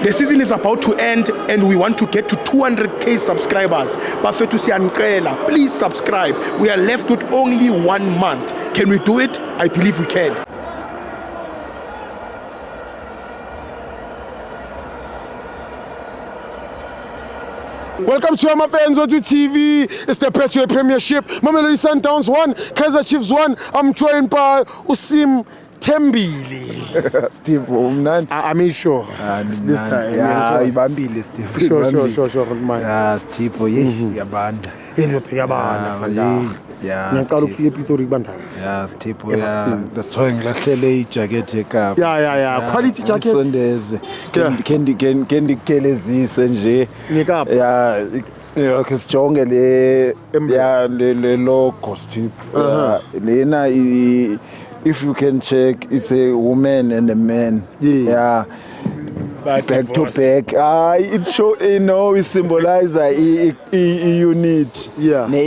The season is about to end and we want to get to 200k subscribers. Bafethu siyanicela, please subscribe. We are left with only 1 month. Can we do it? I believe we can. Welcome to my fans on TV. It's the Petro Premiership. Mamelodi Sundowns 1, Kaizer Chiefs 1. I'm joined by Usim Thembile. Steve, I'm sure. This time. Yeah, ibambile Steve. Sure. Yeah, Steve, yabanda. Yeah, Steve, that's why ngilahlele ijacket eKapa. Yeah. Quality jacket. Sondeze. Kendikelezise nje. NeKapa. Yeah, ke sijonge le logo Steve. Lena if you can check, it's a woman and a man. Yeah. Back to back. It show, it symbolizes a unity,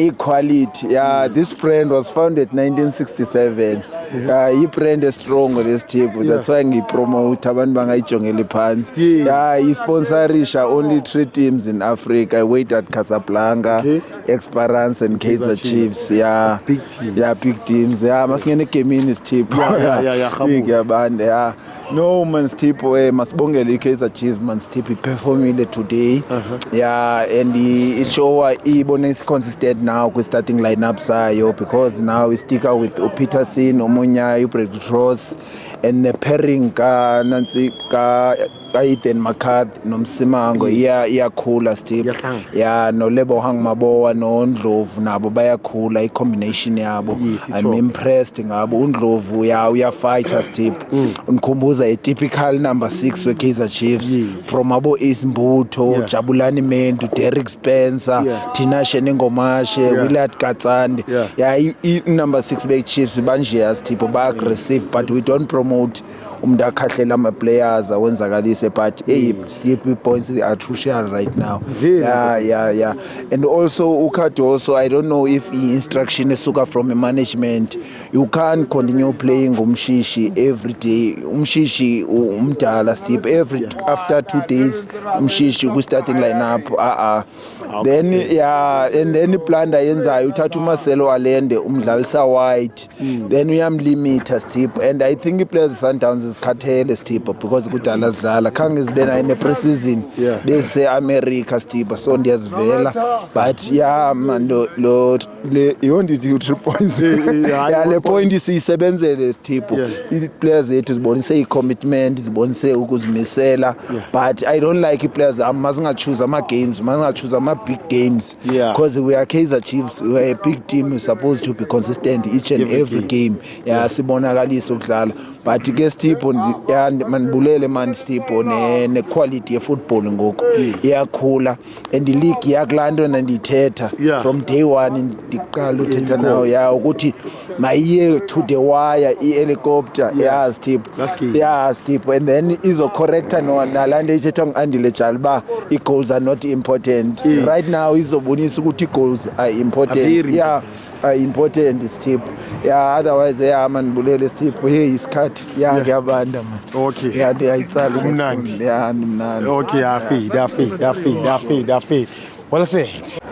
equality. Yeah, this brand was founded 1967. He brand is strong with this tip. That's why he promote abantu bangayijongeli phansi. Yeah, he sponsorish only 3 teams in Africa. I wait at Casablanca, Esperance and Kaizer Chiefs. Yeah, big teams. Yeah, big teams. Yeah, masingene game in is tip. Yeah. No man's tip masibongele Kaizer Chiefs man's tip performing today. Yeah, and he show is consistent now with starting lineup sayo because now we stick out with Peterson, Omonya, Ubrek Ross, and the pairing ka Ethan McCarthy nomsimango iyakhula Steve. Yeah, no Lebohang Maboa no Ndlovu nabo bayakhula I-combination yabo. I'm impressed ngabo. uNdlovu uya fighter Steve. Unkhumbuza a typical number 6 we Kaizer Chiefs from abo Ismbutho, Jabulani Mendu, Derek Spencer, Tinashe Nengomashe, Willard Katsande. Yeah, number 6 be Chiefs banje Steve ba aggressive but we don't promote umdakhahlela ama players awenzakalise but Steve points are crucial right now. Yeah. And also Ukadoso, I don't know if instruction esuka from management. You can't continue playing umshishi every day. Umshishi umdala Steve after 2 days umshishi ku starting lineup. Then and then iplanda yenzayo uthatha uMarcelo Allende umdlalisa wide. Then uyamlimita Steve and I think players Sundowns is khathele Steve because kudala sidlala khange sibena in the preseason bese America Steve so ndiyazivela but man lo yondithi 3 points le point siyisebenzele Steve players zethu zibonise i-commitment zibonise ukuzimisela but I don't like players masinga choose ama games masinga choose ama big games because we are Kaizer Chiefs, we are a big team, we're supposed to be consistent each and every game. Sibonakalisa ukudlala but ke Steve manibulele man Steve ne quality ye football ngoku iyakhula and the league yakulando nandithetha from day 1 ndiqala uthetha nawo ukuthi mayiye to the wire helicopter Steve Steve and then izo corrector nalande ithetha ngiandile jali ba i-goals are not important right now izobonisa ukuthi i-goals are important important Steve. Otherwise manibulele Steve isikhathi ngiyabanda man. Okay. Ayitsala umnandi. Mnandi. Okay, I feed. Well said.